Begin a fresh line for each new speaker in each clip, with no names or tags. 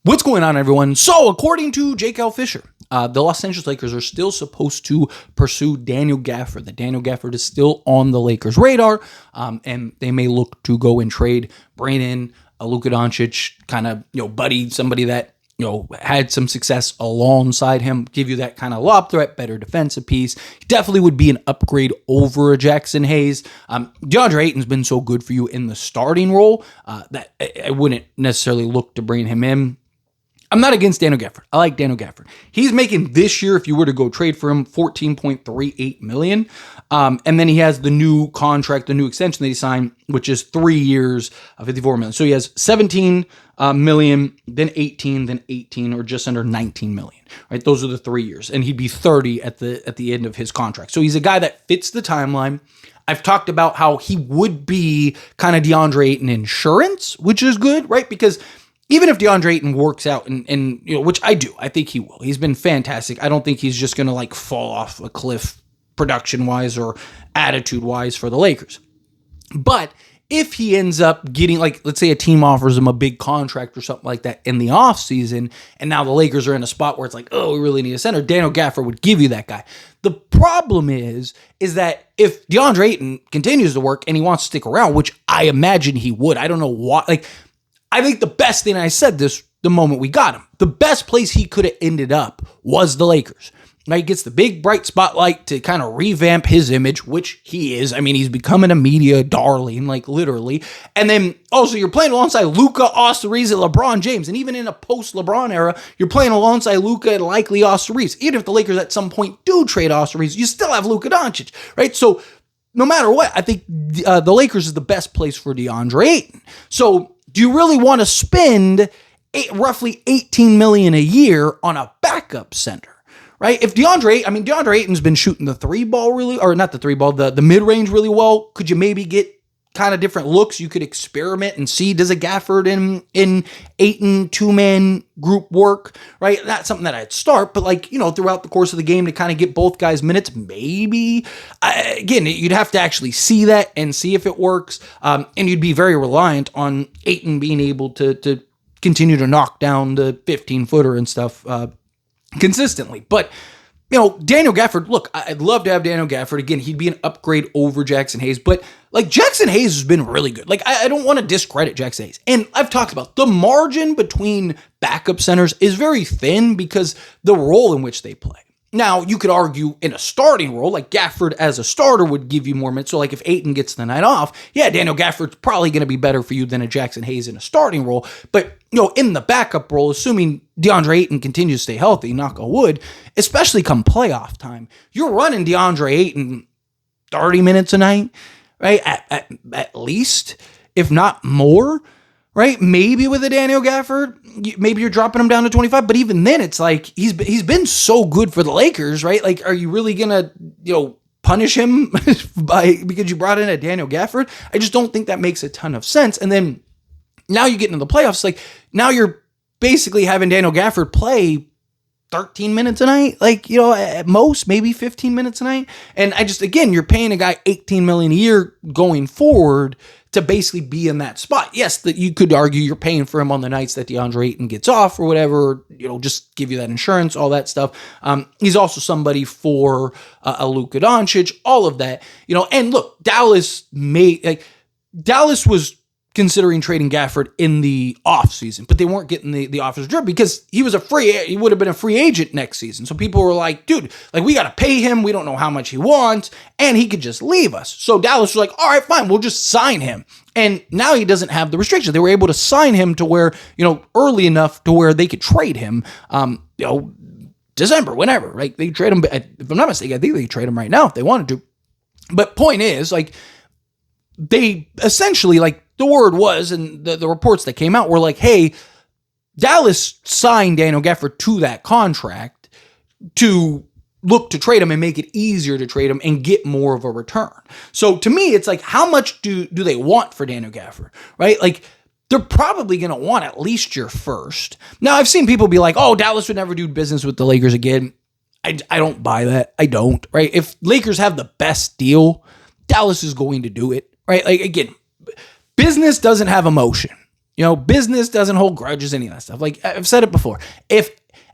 What's going on, everyone? So, according to Fischer, the Los Angeles Lakers are still supposed to pursue Daniel Gafford. That Daniel Gafford is still on the Lakers' radar, and they may look to go and trade, bring in a Luka Doncic kind of buddy, somebody that had some success alongside him, give you that kind of lob threat, better defensive piece. He definitely would be an upgrade over a Jackson Hayes. DeAndre Ayton's been so good for you in the starting role that I wouldn't necessarily look to bring him in. I'm not against Daniel Gafford. I like Daniel Gafford. He's making this year, if you were to go trade for him, $14.38 million. And then he has the new contract, the new extension that he signed, which is 3 years of $54 million. So he has 17 million, then 18, then 18, or just under 19 million. Right? Those are the 3 years. And he'd be 30 at the end of his contract. So he's a guy that fits the timeline. I've talked about how he would be kind of DeAndre Ayton insurance, which is good, right? Because even if DeAndre Ayton works out, and which I do, I think he will. He's been fantastic. I don't think he's just going to fall off a cliff production-wise or attitude-wise for the Lakers. But if he ends up getting, let's say a team offers him a big contract or something like that in the offseason, and now the Lakers are in a spot where it's we really need a center, Daniel Gafford would give you that guy. The problem is that if DeAndre Ayton continues to work and he wants to stick around, which I imagine he would, I don't know why, I think the best thing, I said this the moment we got him, the best place he could have ended up was the Lakers. Now, he gets the big bright spotlight to kind of revamp his image, which he is. I mean, he's becoming a media darling, literally. And then also you're playing alongside Luka, Austin Reeves, and LeBron James. And even in a post-LeBron era, you're playing alongside Luka and likely Austin Reeves. Even if the Lakers at some point do trade Austin Reeves, you still have Luka Doncic, right? So no matter what, I think the Lakers is the best place for DeAndre Ayton. So do you really want to spend roughly $18 million a year on a backup center? Right? If DeAndre Ayton's been shooting the three ball really, or not the three ball, the mid-range really well. Could you maybe get kind of different looks? You could experiment and see, does a Gafford in Ayton two-man group work? Right? That's something that I'd start, but throughout the course of the game to kind of get both guys minutes, maybe. Again, you'd have to actually see that and see if it works. And you'd be very reliant on Ayton being able to continue to knock down the 15-footer and stuff consistently. But, Daniel Gafford, look, I'd love to have Daniel Gafford. Again, he'd be an upgrade over Jackson Hayes. But, Jackson Hayes has been really good. I don't want to discredit Jackson Hayes. And I've talked about the margin between backup centers is very thin because the role in which they play. Now, you could argue in a starting role, Gafford as a starter would give you more minutes. So, if Ayton gets the night off, yeah, Daniel Gafford's probably going to be better for you than a Jackson Hayes in a starting role. But, in the backup role, assuming DeAndre Ayton continues to stay healthy, knock on wood, especially come playoff time, you're running DeAndre Ayton 30 minutes a night, right? At least, if not more. Right? Maybe with a Daniel Gafford, maybe you're dropping him down to 25, but even then it's he's been so good for the Lakers, right? Are you really going to, punish him because you brought in a Daniel Gafford? I just don't think that makes a ton of sense. And then now you get into the playoffs, now you're basically having Daniel Gafford play 13 minutes a night, at most, maybe 15 minutes a night. And you're paying a guy $18 million a year going forward to basically be in that spot. Yes, that you could argue you're paying for him on the nights that DeAndre Ayton gets off or whatever, just give you that insurance, all that stuff. He's also somebody for a Luka Doncic, all of that, and look, Dallas was considering trading Gafford in the offseason, but they weren't getting the offers drip because he would have been a free agent next season. So people were like, dude, we got to pay him. We don't know how much he wants, and he could just leave us. So Dallas was like, all right, fine, we'll just sign him. And now he doesn't have the restrictions. They were able to sign him to where, early enough to where they could trade him, December, whenever, right? They trade him, if I'm not mistaken, I think they could trade him right now if they wanted to. But point is, they essentially, the word was, and the reports that came out were hey, Dallas signed Daniel Gafford to that contract to look to trade him and make it easier to trade him and get more of a return. So to me, it's how much do they want for Daniel Gafford, right? They're probably going to want at least your first. Now, I've seen people be like, oh, Dallas would never do business with the Lakers again. I don't buy that. I don't, right? If Lakers have the best deal, Dallas is going to do it, right? Again, business doesn't have emotion. Business doesn't hold grudges, any of that stuff. Like I've said it before. If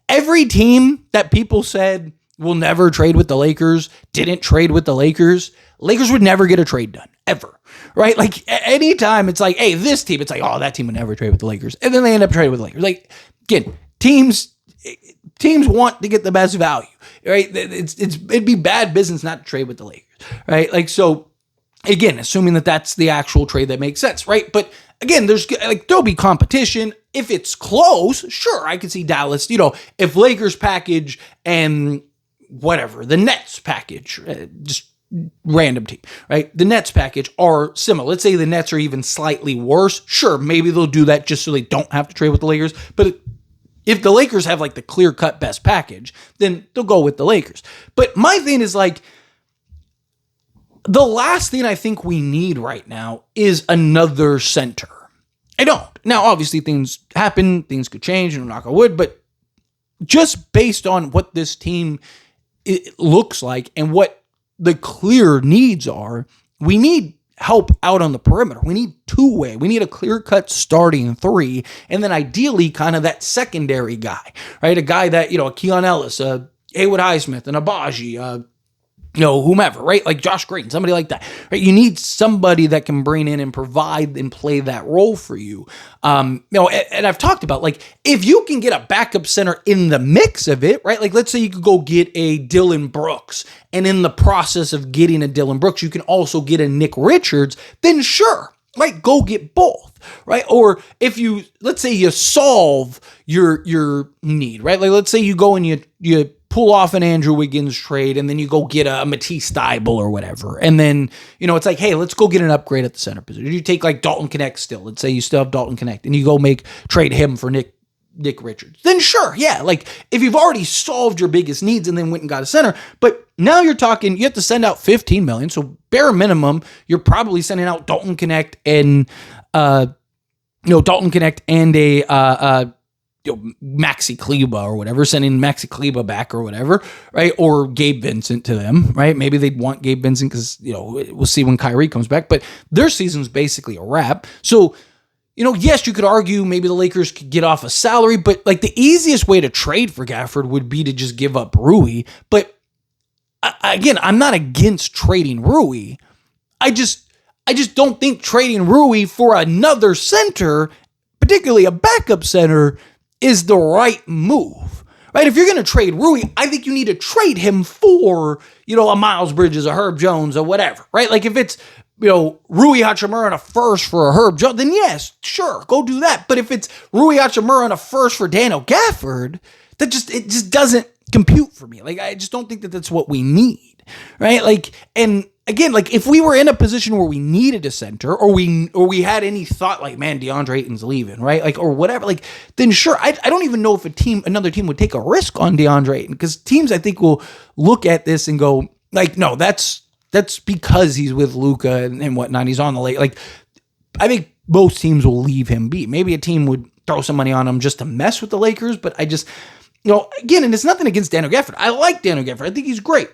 every team that people said will never trade with the Lakers didn't trade with the Lakers would never get a trade done, ever. Right? Like anytime it's like, hey, this team, it's like, oh, that team would never trade with the Lakers. And then they end up trading with the Lakers. Like, again, teams want to get the best value, right? It'd be bad business not to trade with the Lakers, right? Like, so again, assuming that that's the actual trade that makes sense, right? But again, there'll be competition. If it's close, sure, I could see Dallas, if Lakers package and whatever, the Nets package, just random team, right? The Nets package are similar. Let's say the Nets are even slightly worse. Sure, maybe they'll do that just so they don't have to trade with the Lakers. But if the Lakers have like the clear-cut best package, then they'll go with the Lakers. But my thing is like, the last thing I think we need right now is another center. I don't. Now, obviously, things happen. Things could change, and knock on wood. But just based on what this team looks like and what the clear needs are, we need help out on the perimeter. We need two-way. We need a clear-cut starting three, and then ideally kind of that secondary guy, right? A guy that, a Keon Ellis, a Haywood Highsmith, an Abaji, whomever, right? Like Josh Green, somebody like that, right? You need somebody that can bring in and provide and play that role for you. And I've talked about, like, if you can get a backup center in the mix of it, right? Like, let's say you could go get a Dillon Brooks, and in the process of getting a Dillon Brooks, you can also get a Nick Richards, then sure, right? Go get both, right? Or if let's say you solve your need, right? Like, let's say you go and you pull off an Andrew Wiggins trade, and then you go get a Matisse Thybulle or whatever. And then, it's like, hey, let's go get an upgrade at the center position. You take like Dalton Connect still. Let's say you still have Dalton Connect, and you go trade him for Nick Richards. Then sure, yeah. Like if you've already solved your biggest needs and then went and got a center, but now you're talking, you have to send out $15 million. So bare minimum, you're probably sending out Dalton Connect and a Maxi Kleba or whatever, sending Maxi Kleba back or whatever, right? Or Gabe Vincent to them, right? Maybe they'd want Gabe Vincent because, we'll see when Kyrie comes back, but their season's basically a wrap. So, yes, you could argue maybe the Lakers could get off a salary, but like the easiest way to trade for Gafford would be to just give up Rui. But again, I'm not against trading Rui. I just don't think trading Rui for another center, particularly a backup center, is the right move, right? If you're going to trade Rui, I think you need to trade him for, a Miles Bridges, a Herb Jones, or whatever, right? Like if it's, Rui Hachimura and a first for a Herb Jones, then yes, sure, go do that. But if it's Rui Hachimura and a first for Daniel Gafford, it just doesn't compute for me. Like I just don't think that that's what we need, right? Like, and again, like if we were in a position where we needed a center, or we had any thought like, man, DeAndre Ayton's leaving, right? Like, or whatever, like, then sure. I don't even know if another team would take a risk on DeAndre Ayton, because teams I think will look at this and go like, no, that's because he's with Luka and whatnot. He's on the late. Like, I think most teams will leave him be. Maybe a team would throw some money on him just to mess with the Lakers, but I just, again, and it's nothing against Daniel Gafford. I like Daniel Gafford. I think he's great.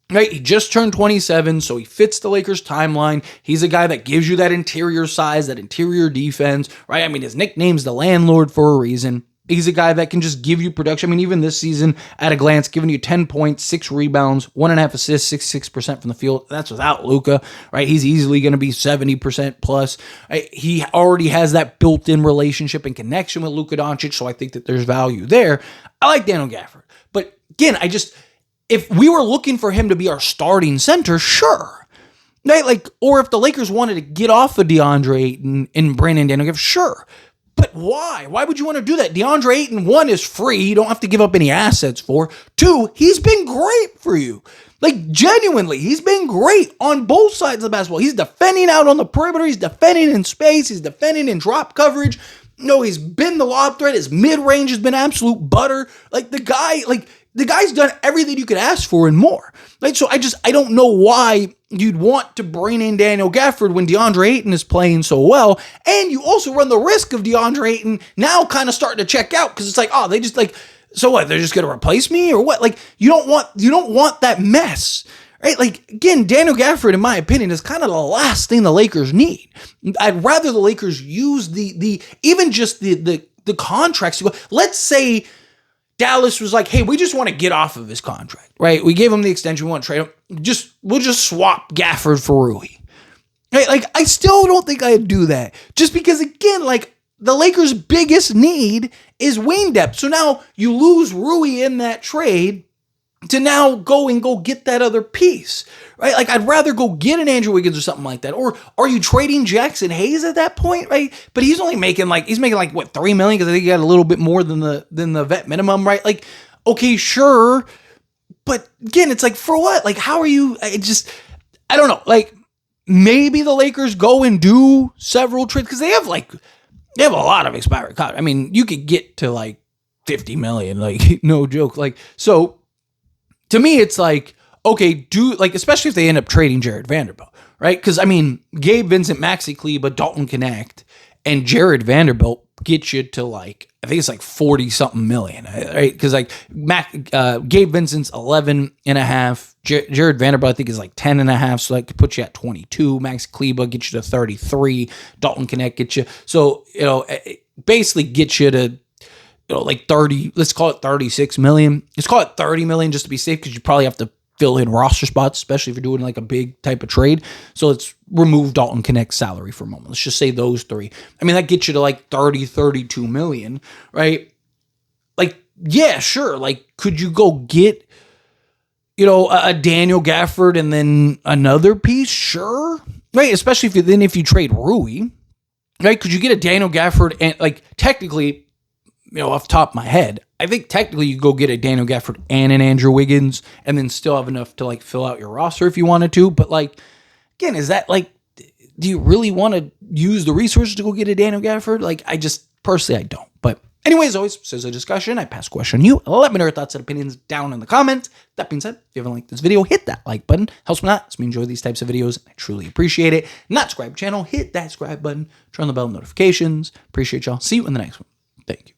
Right, he just turned 27, so he fits the Lakers' timeline. He's a guy that gives you that interior size, that interior defense, right? I mean, his nickname's the landlord for a reason. He's a guy that can just give you production. I mean, even this season, at a glance, giving you 10 points, 6 rebounds, 1.5 assists, 66% from the field. That's without Luka, right? He's easily going to be 70% plus. Right? He already has that built-in relationship and connection with Luka Doncic, so I think that there's value there. I like Daniel Gafford. But again, if we were looking for him to be our starting center, sure. Right? Like, or if the Lakers wanted to get off of DeAndre Ayton and bring in Daniel Gafford, sure. But why? Why would you want to do that? DeAndre Ayton, 1, is free. You don't have to give up any assets for. 2, he's been great for you. Like, genuinely, he's been great on both sides of the basketball. He's defending out on the perimeter. He's defending in space. He's defending in drop coverage. He's been the lob threat. His mid-range has been absolute butter. Like, the guy's done everything you could ask for and more. Right? So I don't know why you'd want to bring in Daniel Gafford when DeAndre Ayton is playing so well. And you also run the risk of DeAndre Ayton now kind of starting to check out, because it's like, oh, they just like, so what? They're just going to replace me or what? Like, you don't want that mess, right? Like, again, Daniel Gafford, in my opinion, is kind of the last thing the Lakers need. I'd rather the Lakers use even just the contracts to go. Let's say Dallas was like, hey, we just want to get off of his contract, right? We gave him the extension. We want to trade him. We'll just swap Gafford for Rui. Right? Like, I still don't think I'd do that. Just because, again, like, the Lakers' biggest need is wing depth. So now you lose Rui in that trade to now go get that other piece, right? Like, I'd rather go get an Andrew Wiggins or something like that. Or are you trading Jackson Hayes at that point, right? But he's only making what, $3 million? Because I think he got a little bit more than the vet minimum, right? Like, okay, sure. But again, it's like, for what? Like, how are you? I don't know. Like, maybe the Lakers go and do several trades because they have a lot of expiring contracts. I mean, you could get to like $50 million, like, no joke. Like, so to me, it's like, okay, especially if they end up trading Jared Vanderbilt, right? Because, I mean, Gabe Vincent, Maxi Kleber, Dalton Connect, and Jared Vanderbilt get you to like, I think it's like 40-something million, right? Because like Gabe Vincent's 11.5, Jared Vanderbilt I think is like 10.5, so that could put you at 22. Max Kleber gets you to 33. Dalton Connect gets you, so basically gets you to like 30. Let's call it 36 million. Let's call it 30 million just to be safe, because you probably have to fill in roster spots, especially if you're doing like a big type of trade. So let's remove Dalton Connect's salary for a moment. Let's just say those three. I mean, that gets you to like 32 million, right? Like, yeah, sure. Like, could you go get, a Daniel Gafford and then another piece? Sure. Right. Especially if you trade Rui, right? Could you get a Daniel Gafford and like technically, off the top of my head, I think technically you go get a Daniel Gafford and an Andrew Wiggins and then still have enough to like fill out your roster if you wanted to. But like, again, is that like, do you really want to use the resources to go get a Daniel Gafford? Like, I don't. But anyways, always, this is a discussion. I pass the question on you. Let me know your thoughts and opinions down in the comments. That being said, if you haven't liked this video, hit that like button. Helps me out. Helps me enjoy these types of videos. I truly appreciate it. Not subscribe channel, hit that subscribe button. Turn on the bell notifications. Appreciate y'all. See you in the next one. Thank you.